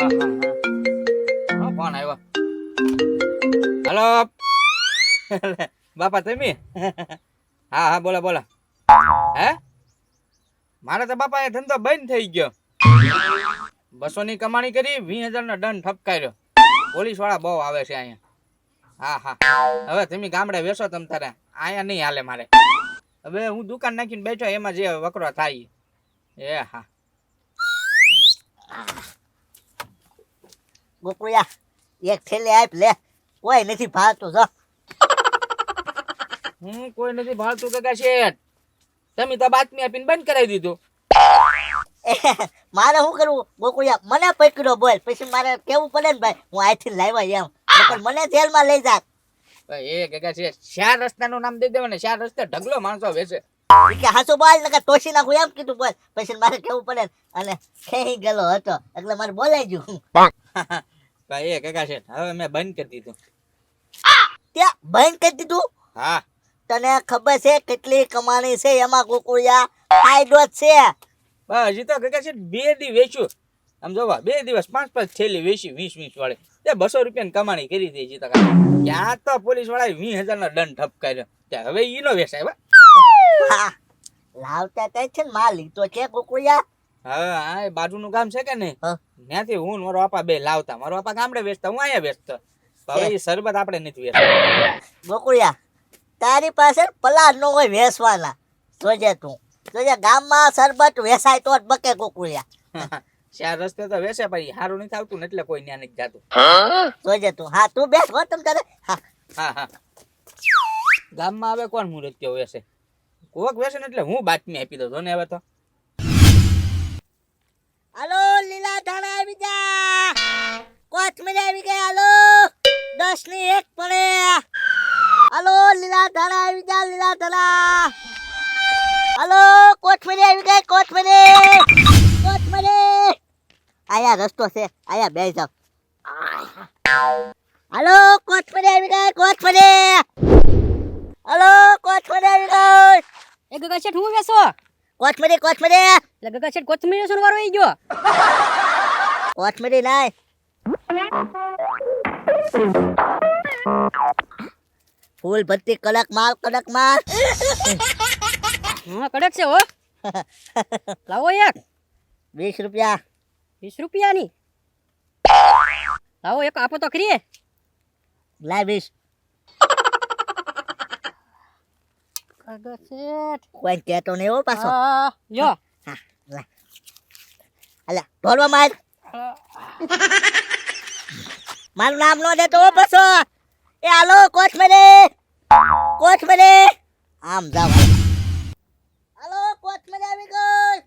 કોણ આવ્યો? હલો બાપા તમે? હા હા બોલા બોલા. હે મારે તો બાપા એ ધંધો બંધ થઈ ગયો. 200 ની કમાણી કરી, 20,000 નો દંડ ઠપકાર્યો. પોલીસ વાળા બહુ આવે છે અહીંયા. હા હા હવે તમે ગામડે વેસો તમ તારે, અહીંયા નહીં હાલે મારે. હવે હું દુકાન નાખીને બેઠો, એમાં જે વકરો થાય. એ હા ગોકુળિયા એક થેલી આપ લે, કોઈ નથી ભાવતું જો. હું કોઈ નથી ભાળતું કાકા શેઠ. તમે તો બાતમી આપીને બંધ કરાવી દીધું. મારે શું કરવું ગોકુળિયા? મને પકડ્યો બોલ, પછી મારે કેવું પડે ને ભાઈ હું અહીંથી લાવ્યા એમ, પણ મને જેલમાં લઈ જા. એ કાકા શેઠ, 4 રસ્તાનું નામ દઈ દેવા ને, 4 રસ્તે ઢગલો માણસો વેચે. કે હાસુ બોલ ને ટોસી નાખું એમ કીધું બોલ, પછી મારે કેવું પડે અને ખેહી ગયેલો હતો એટલે મારે બોલાઈ ગયું. એ કાકા શેઠ હવે મેં બંધ કરી દીધું. ત્યાં બંધ કરી દીધું? હા. તને ખબર છે કેટલી કમાણી છે એમાં ગોકુળિયા? ફાયદો જ છે. બસ હજી તો કાકા શેઠ 2 દી વેચ્યું. આમ જોવા 2 દિવસ 5 થેલી વેચી 20 વાળી, તે 200 રૂપિયાની કમાણી કરી દે છે. ત્યાં તો પોલીસ વાળાએ 20,000 નો દંડ ઠપકાર્યો. ત્યાં હવે ઈ નો વેચાય. લાવતા કઈ છે ને માલ લીધો છે ગોકુળિયા? હા આ બાજુનું ગામ છે કે નહીં, ત્યાંથી હું મારો બાપા બે લાવતા. મારો બાપા ગામડે વેચતા, હું અહીંયા વેચતો. હવે એ શરબત આપણે નથી વેચતા. ગોકુળિયા તારી પાસે પલાડ નો હોય વેચવાના. જોજે તું, જોજે ગામમાં શરબત વેચાય તો જ બકે ગોકુળિયા. 4 રસ્તે તો વેચે, પણ સારું નથી આવતું ને એટલે કોઈ ન્યા નથી જાતું. જોજે તું. હા તું બેસ હો તમ તારે. હા હા હા ગામમાં હવે કોણ મુરત્યો વેચે? કોક વેચે ને એટલે હું બાતમી આપી દઉં ને. હવે તો હાલો લીલા ધાણા આવી જા, કોથમીર આવી ગઈ. હાલો 10 ની 1 પડે. હાલો લીલા ધાણા આવી જા, લીલા ધાણા. હાલો કોથમીર આવી ગઈ, કોથમીર કોથમીર. આયા રસ્તો છે, આયા બેસી જાવ. હાલો કોથમીર આવી ગઈ, કોથમીર. હાલો કોથમીર આવી ગઈ. એ ગગા શેઠ હું વેસો? કોથમીર કોથમીર. એટલે ગગા શેઠ કોથમીર વેસવાનો વારો આવી ગયો. કોથમીર નાય. ફૂલ ભત્તી કડક માલ, કડક માલ. હા કડક છે હો. લાવો એક 20 રૂપિયા. 20 રૂપિયાની લાવો એક આપો તો ખરી. લાય 20. ગગા શેઠ કોઈ કહેતો નહીં હો પાછો. હા યો હા લાય. અલા ઢોલવા માર. મારું નામ નો દેતો હો પાછો. એ હાલો કોથમીર કોથમીર. આમ જાવ. હાલો કોથમીર આવી ગઈ.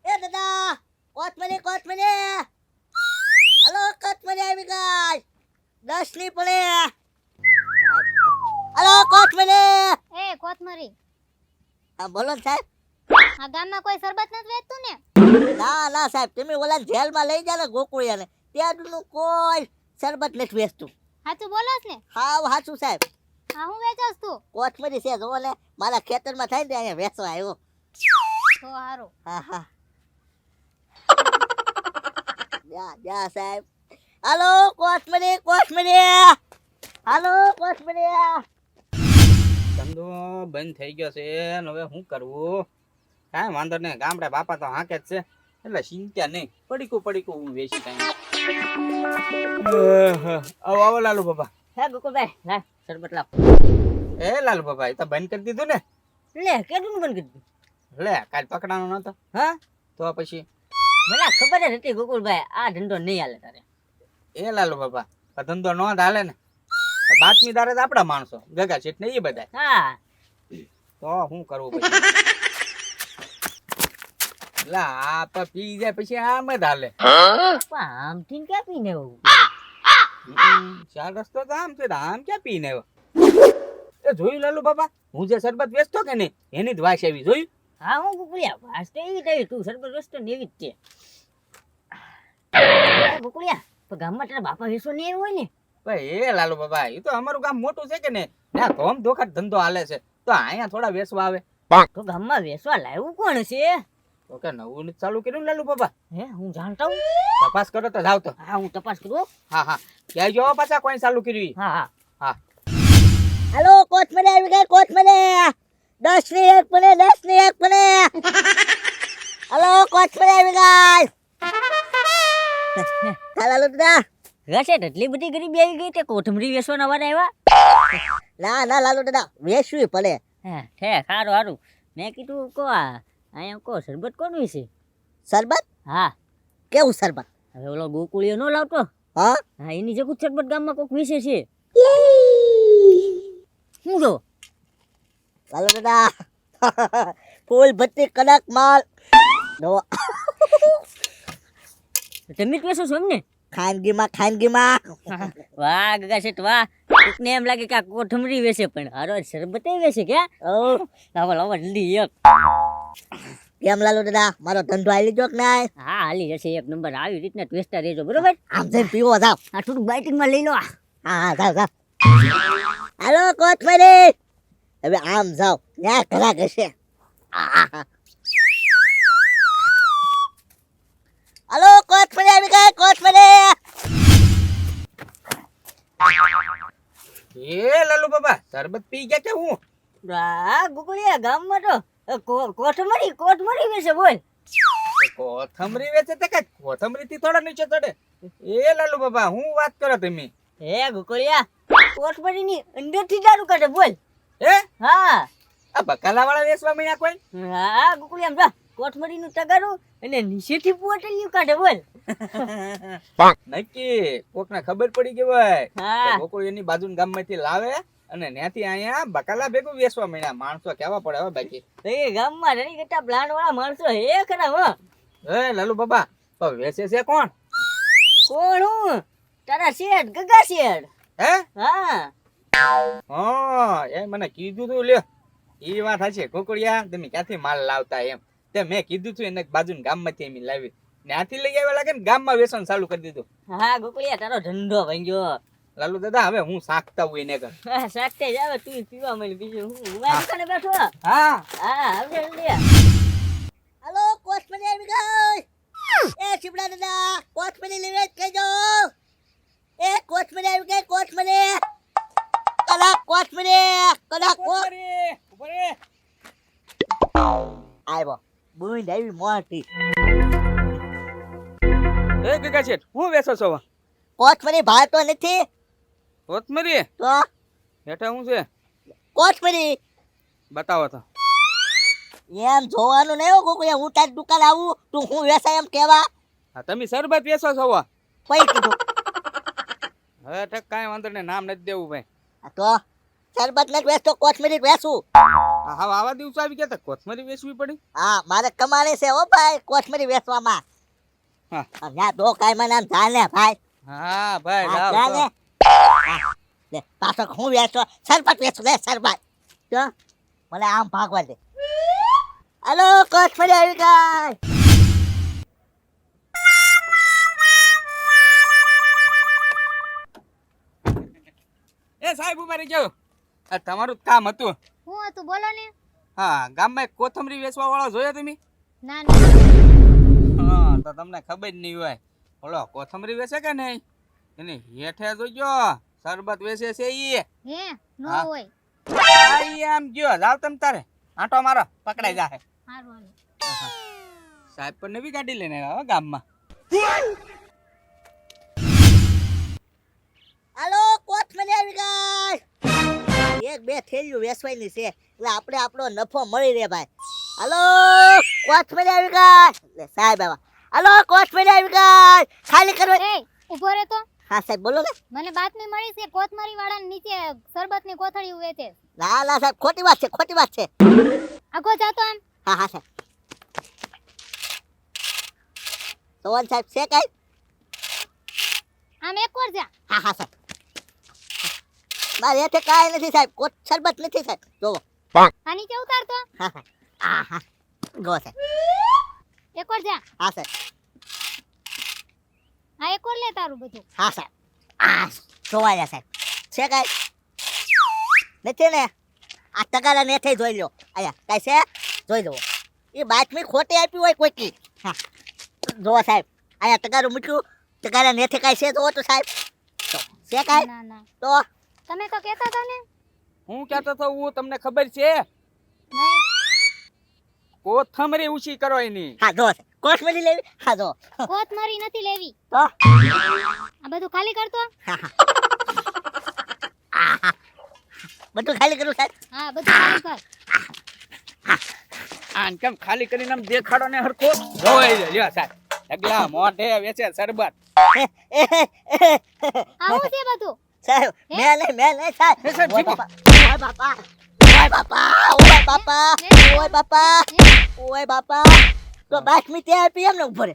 એ દાદા કોથમીર કોથમીર. હાલો કોથમીર આવી ગઈ. 10 ની પડે. હાલો કોથમીર. એ કોથમરી, હા બોલો સાહેબ. આ ગામમાં કોઈ શરબત નથી વેચતું ને? ના ના સાહેબ, તમે ઓલા જેલમાં લઈ જા ને ગોકુળિયાને, ત્યાંનું કોઈ શરબત નથી વેચતું. સાચું બોલોસ ને? હાવ સાચું સાહેબ. હા હું વેચોસ તું? કોથમીર છે જો ને, મારા ખેતરમાં થાય ને અહીંયા વેચવા આવ્યો. તો હારું. હા હા જા જા સાહેબ. હાલો કોથમીર કોથમીર. હાલો કોથમીર. ધંધો બંધ થઈ ગયો છે ને હવે શું કરવું? કાંઈ વાંધો નહીં, ગામડે બાપા તો હાંકે જ છે એટલે ચિંતા નહીં. પડીકું હું વેચી કાંઈ. આવો આવો લાલુ બાપા. હે ગોકુળભાઈ લાય શરબત લાવ. એ લાલુ બાપા એ તો બંધ કરી દીધું ને. લે કેટલું બંધ કરી દીધું? લે કાલ પકડાનો નતો. હા તો પછી મને ખબર જ હતી ગોકુળભાઈ આ ધંધો નહીં હાલે તારે. એ લાલુ બાપા આ ધંધો ન હાલે ને, બાતમીદાર જ આપણા માણસો, ગગા શેઠ ને એ બધા. હા તો શું કરવું પછી? લા આ પી જાય પછી આમ જ હાલે. પણ આમથી ક્યાં પીને આવું? 4 રસ્તો તો આમ છે, આમ ક્યાં પીને આવ્યો? એ જોયું લાલુ બાપા, હું જે શરબત વેચતો કે નહીં એની જ વાસ આવી, જોયું? હા હું ગોકુળિયા વાસ તો એવી થઈ, તું શરબત વેચતો ને એવી જ છે. ગોકુળિયા તો ગામમાં તારા બાપા વેચો નહીં આવ્યો હોય ને? ભાઈ એ લાલુ બાબા એ તો અમારું ગામ મોટું છે કે ને, ત્યાં ધોમ ધોખાટ ધંધો હાલે છે, તો અહીંયા થોડા વેચવા આવે. તો ગામમાં વેચવા લાવ્યું કોણ છે? તો કે નવું નથી ચાલુ કર્યું ને લાલુ બાપા? હે હું જાણતા હું. તપાસ કરો તો જાવ તો. હા હું તપાસ કરું હો. હા હા ક્યાં જોવા પાછા કોઈ ચાલુ કર્યું ઈ? હા હા. હા હાલો કોથમરી આવી ગઈ કોથમરી 10 ની એક પડે 10 ની એક પડે હાલો કોથમરી આવી ગઈ હાલો દાદા હશે તો એટલી બધી ગરીબી આવી ગઈ તે કોથમરી વેચવાના વાળા આવ્યા. ના ના લાલુ દાદા વેચવી પડે હા છે સારું સારું. મેં કીધું કો અહીંયા કો શરબત કોનું છે? શરબત હા કેવું શરબત હવે ઓલો ગોકુળિયો નો લાવતો. હા હા એની જગું શરબત ગામમાં કોક વિશે છે. હું જો લાલુ દાદા ફૂલ ભટ્ટી કડક માલ જો તમે જ વેચો છો એમ ને? ખાનગીમાં વાહ ગગા શેઠ વાહ. કોકને એમ લાગે કે આ કોથમરી વેચે પણ હારો શરબત વેચે કે? લાવો લાવો જલ્દી એક. કેમ લાલુ દાદા મારો ધંધો આવી ગયો કે નાય હા હાલી જશે એક નંબર. આવી રીતના વેચતા રહેજો બરોબર. આમ જઈને પીવો જાવ આ થોડુંક બાઇટિંગમાં લઈ લો. હા હા જાવ જાવ હાલો કોથમરી હવે આમ જાવ ત્યાં ઘરાક હશે હાલો કોથમરી આવી ગઈ કોથમરી એ લાલુ બાપા શરબત પી ગયા કે હું? આ ગુગળિયા ગામમાં તો કોથમરી વેચે બોલ. કોથમરી વેચે તે કે કોથમરી થી થોડા નીચે ચડે? એ લાલુ બાપા હું વાત કરો તમે? હે ગુગળિયા કોથમરીની અંદરથી દારૂ કાઢે બોલ. હે હા આ બકાલા વાળા વેચવા મળ્યા કોઈ? હા ગુગળિયા જા કોથમરીનું તગારું અને નીચેથી બોટલિયું કાઢે બોલ. નક્કી કોકને ખબર પડી ગઈ હોય હા કોકુ એની બાજુના ગામમાંથી લાવે અને ત્યાંથી અહીંયા બકાલા ભેગું વેચવા મળ્યા. માણસો કેવા પડે હવે બાકી. એ ગામમાં રહી કરતા પ્લાન્ટ વાળા માણસો હે ખરા હો. હે લાલુ બાબા તો વેચે છે કોણ? કોણ હું? તારા શેઠ ગગા શેઠ. હે હા હા એ મને કીધું તું લ્યો. એ વાત હશે કોકડિયા તમે ક્યાંથી માલ લાવતા એમ. તે મેં કીધું તું એને બાજુના ગામમાંથી એમ લાવી ત્યાંથી લઈ આવ્યા લાગે ને ગામમાં વેચવાનું ચાલુ કરી દીધું. હા ગુગળિયા તારો ધંધો ભાંગ્યો. લાલુ દાદા હવે હું શાકતા હોય એને કર. હા સાચે જ આવે તું પીવા મળી બીજું હું મારી દુકાને બેઠો. હા હા આવજે જલ્દી. હાલો કોથમરી આવી ગઈ એ શિવડા દાદા કોથમરી લેવે કેજો એ કોથમરી આવી ગઈ કોથમરી કડક કોથમરી કડક આવ્યો બુંદ આવી મોટી એ ગગા શેઠ હું વેચો છો? કોથમરી ભાતો નથી કોથમરી તો હેઠા હું છે કોથમરી બતાવો તો. એમ જોવાનું નહીં હો કોકિયા હું તારી દુકાન આવું તું હું વેચાય એમ કેવા હા તમે શરબત વેચો છો? કઈ કીધું હવે ઠક કાંઈ વાંધો નહીં નામ નથી દેવું ભાઈ. આ તો શરબત નથી વેચતો કોથમરી જ વેચું હા હા આવા દિવસો આવી ગયા તો કોથમરી વેચવી પડી. હા મારે કમાણી છે હો ભાઈ કોથમરી વેચવામાં હા. ત્યાં દો કાઈ મને આમ ચાલે ભાઈ હા ભાઈ હા, લાવ ચાલે તો. લે પાછો હું વેચો શરબત વેચું લે શરબત જો મને આમ ભાગવા દે હાલો કોથમરી આવી ગઈ એ સાહેબ ઉભા રહી જાઓ. આ તમારું જ કામ હતું. હું હતું બોલો ને. હા ગામમાં એક કોથમરી વેચવા વાળો જોયો તમે? ના ના હા તો તમને ખબર જ નહીં હોય. ઓલો કોથમરી વેચે કે નહીં એની હેઠે જોજો શરબત વેચે છે ઈ. હે નો હા. હોય. આ ઈ આમ ગયો જાવ તમ તારે આંટો મારો પકડાઈ જાહે. હારું હારું. સાહેબ પર નવી ગાડી લઈને આવ્યા હો ગામમાં. હાલો કોથમરી આવી ગઈ એક બે થેલીઓ વેચવાની છે એટલે આપણે આપણો નફો મળી રહે ભાઈ હાલો કોથમરી આવી ગઈ લે સાહેબ આવા હાલો કોથમરી આવી ગઈ ખાલી કરો એ ઊભો રહે તો. હા સાહેબ બોલો ને મને બાતમી મળી છે કોથમરી વાળા નીચે શરબતની કોથળી વેચે. ના ના સાહેબ ખોટી વાત છે આગો જાતો આમ. હા હા સાહેબ સોવન સાહેબ છે કઈ આમ એક વાર જા. હા હા સાહેબ મારે હેઠે કાંઈ નથી સાહેબ કોટ શરબત નથી સાહેબ જોવો આ નીચે ઉતાર તો. હા હા ગો સાહેબ એક વાર જા. હા સાહેબ આ એક વાર લે તારું બધું. હા સાહેબ આ જોવાયા સાહેબ છે કઈ નથી ને આ તગારા નેઠે જોઈ લો આયા કઈ છે જોઈ લો એ બાતમી ખોટી આપી હોય કોઈકી. હા. જો સાહેબ અહીંયા તગારું મૂક્યું, તગારા નેથે કાંઈ છે તો સાહેબ તો છે કાંઈ ના ના તો તમે તો કહેતા હતા ને હું કહેતો તો હું તમને ખબર છે નહીં કોથમરી ઊંચી કરો એની. હા જો કોથમરી લેવી. હા જો કોથમરી નથી લેવી તો આ બધું ખાલી કરતો હા હા બધું ખાલી કરું સાહેબ. હા બધું ખાલી કર આન કેમ ખાલી કરીને આમ દેખાડો ને હરખો જોઈ લ્યો સાહેબ. ઢગલા મોઢે વેચે શરબત. આ હું છે બધું સાહેબ મેં નહીં સાહેબ. એ સાહેબ, ઓય જીવો. બાપા ઓય બાપા ઓય બાપા ઓય બાપા ઓય બાપા તો બાતમી તે આપી એમ ને ઉપર